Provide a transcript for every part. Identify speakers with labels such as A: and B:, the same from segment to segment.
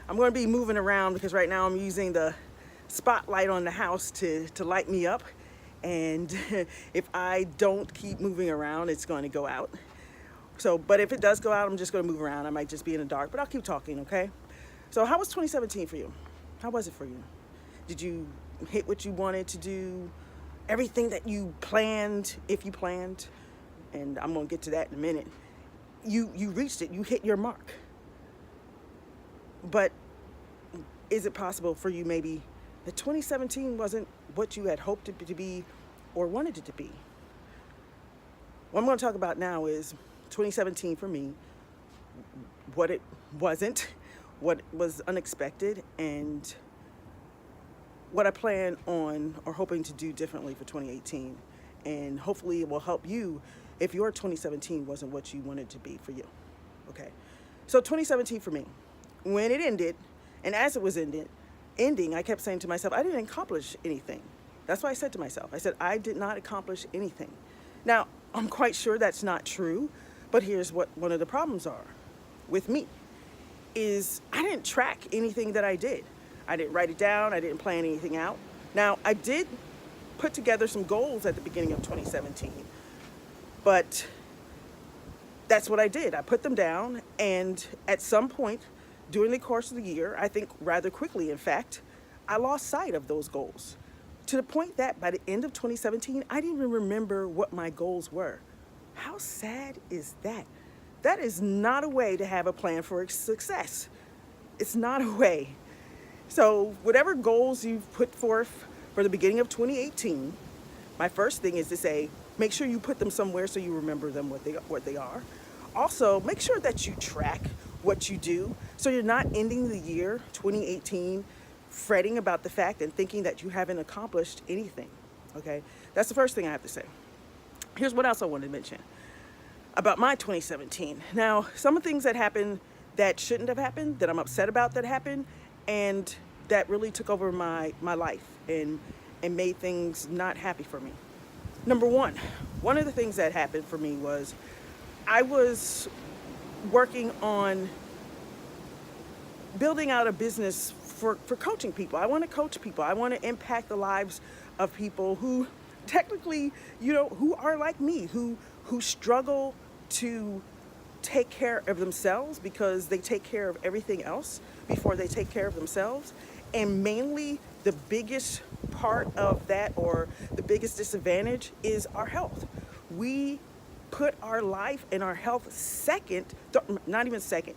A: I'm going to be moving around because right now I'm using the spotlight on the house to light me up. And if I don't keep moving around, it's going to go out. So, but if it does go out, I'm just going to move around. I might just be in the dark, but I'll keep talking, okay? So, how was 2017 for you? How was it for you? Did you hit what you wanted to do? Everything that you planned, if you planned, and I'm going to get to that in a minute. You reached it. You hit your mark. But is it possible for you maybe that 2017 wasn't what you had hoped it to be or wanted it to be? What I'm going to talk about now is 2017 for me, what it wasn't, what was unexpected, and what I plan on or hoping to do differently for 2018. And hopefully it will help you if your 2017 wasn't what you wanted to be for you. Okay. So 2017 for me, when it ended, and as it was ending, I kept saying to myself, I didn't accomplish anything. That's what I said to myself. I said, I did not accomplish anything. Now, I'm quite sure that's not true, but here's what one of the problems are with me is I didn't track anything that I did. I didn't write it down. I didn't plan anything out. Now, I did put together some goals at the beginning of 2017, but that's what I did. I put them down, and at some point during the course of the year, I think rather quickly, in fact, I lost sight of those goals to the point that by the end of 2017, I didn't even remember what my goals were. How sad is that? That is not a way to have a plan for success. It's not a way. So whatever goals you've put forth for the beginning of 2018, my first thing is to say, make sure you put them somewhere so you remember them what they are. Also, make sure that you track what you do so you're not ending the year 2018 fretting about the fact and thinking that you haven't accomplished anything. Okay? That's the first thing I have to say. Here's what else I wanted to mention about my 2017. Now, some of the things that happened that shouldn't have happened, that I'm upset about that happened, and that really took over my life and made things not happy for me. Number one of the things that happened for me was I was working on building out a business for coaching people. I want to coach people. I want to impact the lives of people who technically, who are like me, who struggle to take care of themselves because they take care of everything else before they take care of themselves. And mainly the biggest part of that, or the biggest disadvantage, is our health. We put our life and our health second, not even second,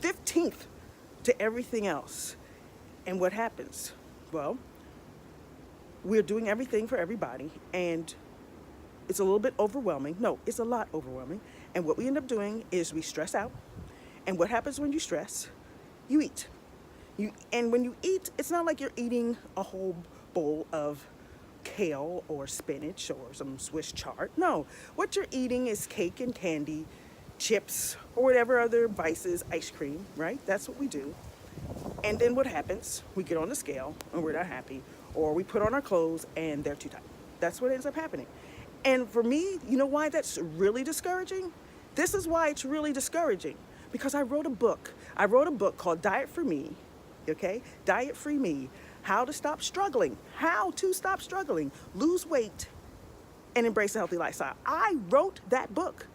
A: 15th to everything else. And what happens? Well, we're doing everything for everybody, and it's a little bit overwhelming. No, it's a lot overwhelming. And what we end up doing is we stress out. And what happens when you stress? You eat. And when you eat, it's not like you're eating a whole bowl of kale or spinach or some Swiss chard. No, what you're eating is cake and candy, chips, or whatever other vices, ice cream, right? That's what we do. And then what happens? We get on the scale and we're not happy, or we put on our clothes and they're too tight. That's what ends up happening. And for me, you know why that's really discouraging? This is why it's really discouraging. Because I wrote a book. I wrote a book called Diet for Me, okay? Diet Free Me. How to stop struggling. How to stop struggling. Lose weight and embrace a healthy lifestyle. I wrote that book.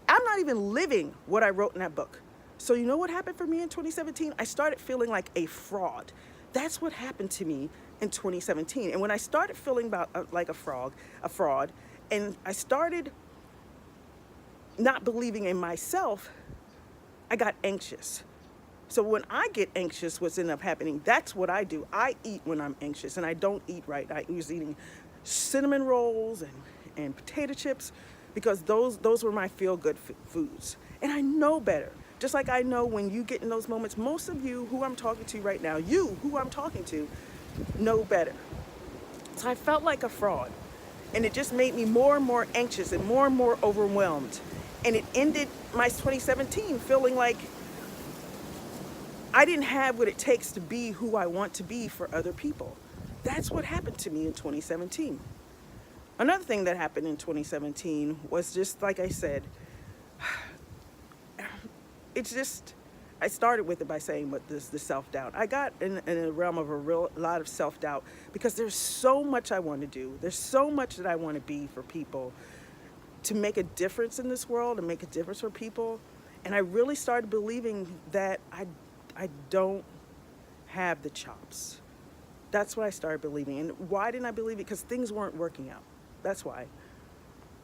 A: I'm not even living what I wrote in that book. So you know what happened for me in 2017? I started feeling like a fraud. That's what happened to me in 2017. And when I started feeling like a fraud, and I started not believing in myself, I got anxious. So when I get anxious, what's ended up happening, that's what I do. I eat when I'm anxious, and I don't eat right. I was eating cinnamon rolls and potato chips because those were my feel-good foods. And I know better. Just like I know when you get in those moments, most of you who I'm talking to right now, you who I'm talking to, know better. So I felt like a fraud. And it just made me more and more anxious and more overwhelmed. And it ended my 2017 feeling like I didn't have what it takes to be who I want to be for other people. That's what happened to me in 2017. Another thing that happened in 2017 was just, like I said, it's just, I started with it by saying, but this the self-doubt. I got in a realm of a real lot of self-doubt because there's so much I want to do. There's so much that I want to be for people, to make a difference in this world and make a difference for people. And I really started believing that I don't have the chops. That's what I started believing. And why didn't I believe it? Because things weren't working out. That's why.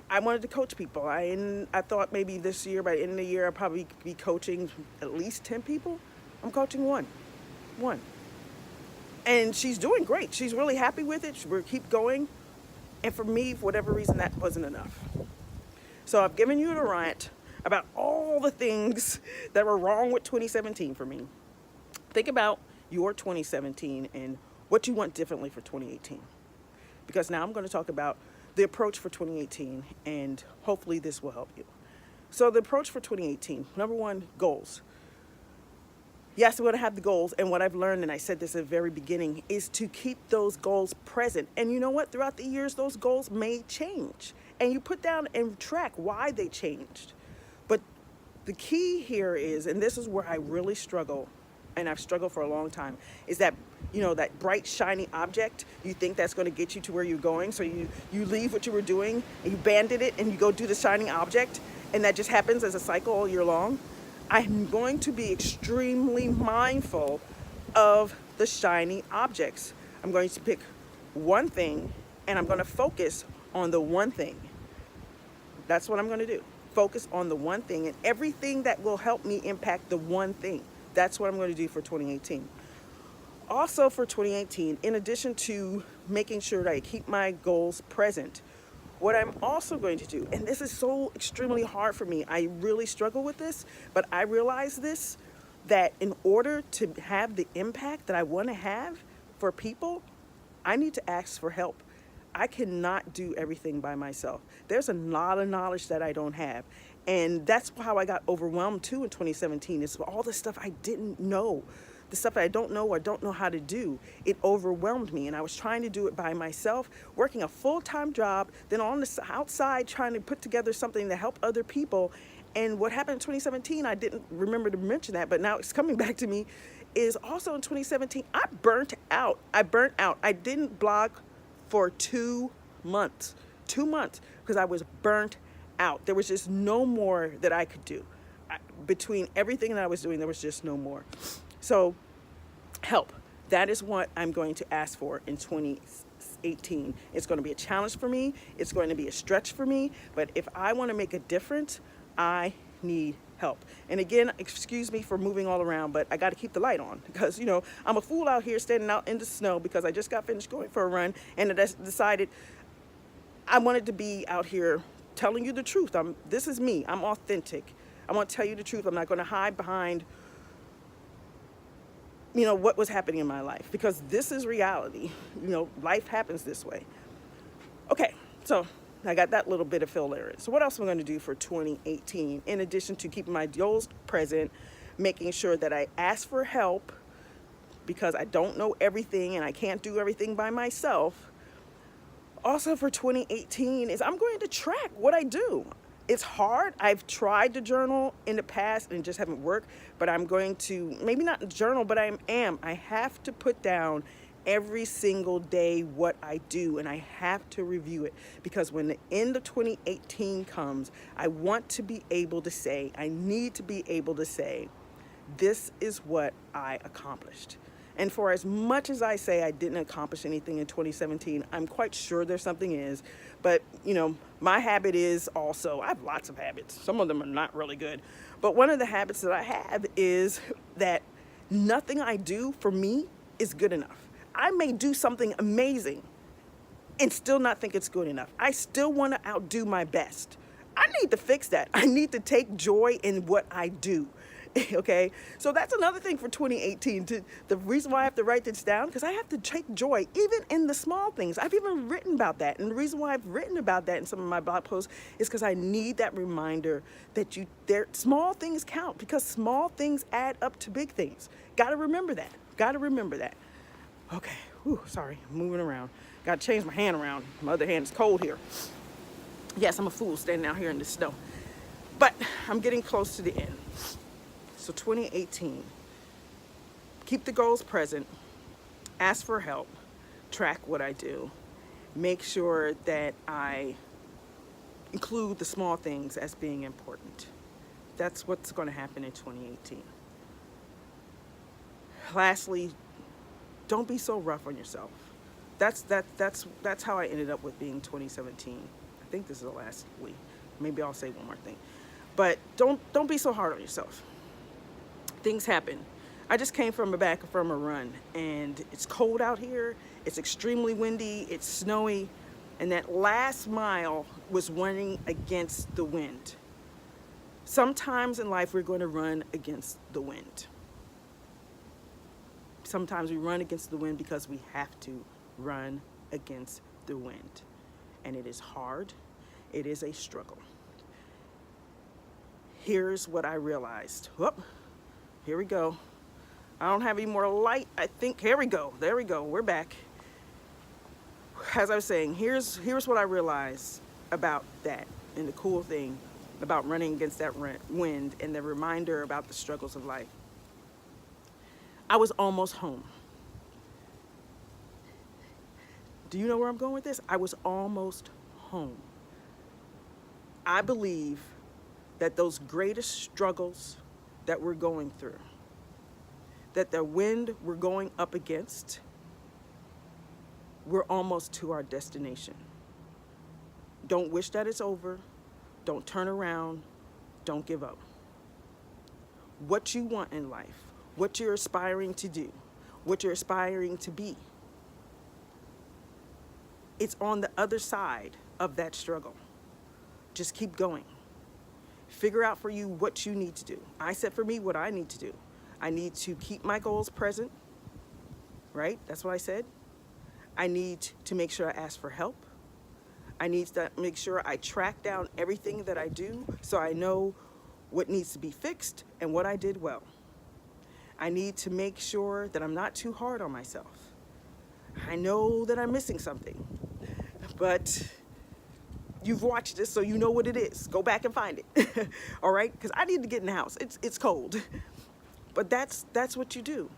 A: I wanted to coach people. I thought maybe this year, by the end of the year, I'd probably be coaching at least 10 people. I'm coaching one. And she's doing great. She's really happy with it. We'll keep going. And for me, for whatever reason, that wasn't enough. So I've given you the rant about all the things that were wrong with 2017 for me. Think about your 2017 and what you want differently for 2018. Because now I'm going to talk about the approach for 2018, and hopefully this will help you. So the approach for 2018, number one, goals. Yes, we're going to have the goals, and what I've learned, and I said this at the very beginning, is to keep those goals present. And you know what? Throughout the years, those goals may change. And you put down and track why they changed. But the key here is, and this is where I really struggle, and I've struggled for a long time, is that, that bright, shiny object, you think that's going to get you to where you're going. So you leave what you were doing, and you abandon it, and you go do the shiny object, and that just happens as a cycle all year long. I'm going to be extremely mindful of the shiny objects. I'm going to pick one thing, and I'm going to focus on the one thing. That's what I'm going to do. Focus on the one thing and everything that will help me impact the one thing. That's what I'm going to do for 2018. Also for 2018, in addition to making sure that I keep my goals present, what I'm also going to do, and this is so extremely hard for me, I really struggle with this, but I realize this, that in order to have the impact that I want to have for people, I need to ask for help. I cannot do everything by myself. There's a lot of knowledge that I don't have. And that's how I got overwhelmed too in 2017, is all the stuff I didn't know. The stuff that I don't know or don't know how to do, it overwhelmed me. And I was trying to do it by myself, working a full-time job, then on the outside trying to put together something to help other people. And what happened in 2017, I didn't remember to mention that, but now it's coming back to me, is also in 2017, I burnt out. I didn't blog for 2 months, because I was burnt out. There was just no more that I could do. Between everything that I was doing, there was just no more. So help. That is what I'm going to ask for in 2018. It's going to be a challenge for me. It's going to be a stretch for me. But if I want to make a difference, I need help. And again, excuse me for moving all around, but I got to keep the light on because, I'm a fool out here standing out in the snow because I just got finished going for a run and I decided I wanted to be out here telling you the truth. This is me. I'm authentic. I want to tell you the truth. I'm not going to hide behind, what was happening in my life, because this is reality. Life happens this way. Okay, so I got that little bit of fill there. So what else am I going to do for 2018? In addition to keeping my goals present, making sure that I ask for help because I don't know everything and I can't do everything by myself. Also for 2018 is I'm going to track what I do. It's hard. I've tried to journal in the past and it just haven't worked, but I'm going to, maybe not journal, but I have to put down every single day what I do, and I have to review it, because when the end of 2018 comes, I need to be able to say, this is what I accomplished. And for as much as I say I didn't accomplish anything in 2017, I'm quite sure there's something is. But, my habit is also, I have lots of habits. Some of them are not really good. But one of the habits that I have is that nothing I do for me is good enough. I may do something amazing and still not think it's good enough. I still want to outdo my best. I need to fix that. I need to take joy in what I do. Okay, so that's another thing for 2018. The reason why I have to write this down, because I have to take joy even in the small things. I've even written about that, and the reason why I've written about that in some of my blog posts is because I need that reminder that small things count, because small things add up to big things. Got to remember that. Okay, sorry, I'm moving around. Got to change my hand around. My other hand is cold here. Yes, I'm a fool standing out here in the snow, but I'm getting close to the end. So 2018, keep the goals present, ask for help, track what I do, make sure that I include the small things as being important. That's what's going to happen in 2018. Lastly, don't be so rough on yourself. That's how I ended up with being 2017. I think this is the last week. Maybe I'll say one more thing. But don't be so hard on yourself. Things happen. I just came from a run, and it's cold out here. It's extremely windy. It's snowy, and that last mile was running against the wind. Sometimes in life we're going to run against the wind. Sometimes we run against the wind because we have to run against the wind. And it is hard. It is a struggle. Here's what I realized. Whoop, here we go. I don't have any more light. I think, here we go. There we go. We're back. As I was saying, here's what I realized about that, and the cool thing about running against that wind, and the reminder about the struggles of life. I was almost home. Do you know where I'm going with this? I was almost home. I believe that those greatest struggles that we're going through, that the wind we're going up against, we're almost to our destination. Don't wish that it's over. Don't turn around. Don't give up. What you want in life, what you're aspiring to do, what you're aspiring to be, it's on the other side of that struggle. Just keep going. Figure out for you what you need to do. I said for me what I need to do. I need to keep my goals present, right? That's what I said. I need to make sure I ask for help. I need to make sure I track down everything that I do so I know what needs to be fixed and what I did well. I need to make sure that I'm not too hard on myself. I know that I'm missing something, but you've watched this, so you know what it is. Go back and find it, all right? Because I need to get in the house. It's cold, but that's what you do.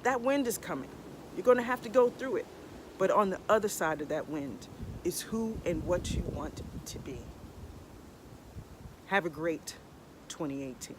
A: That wind is coming. You're going to have to go through it, but on the other side of that wind is who and what you want to be. Have a great 2018.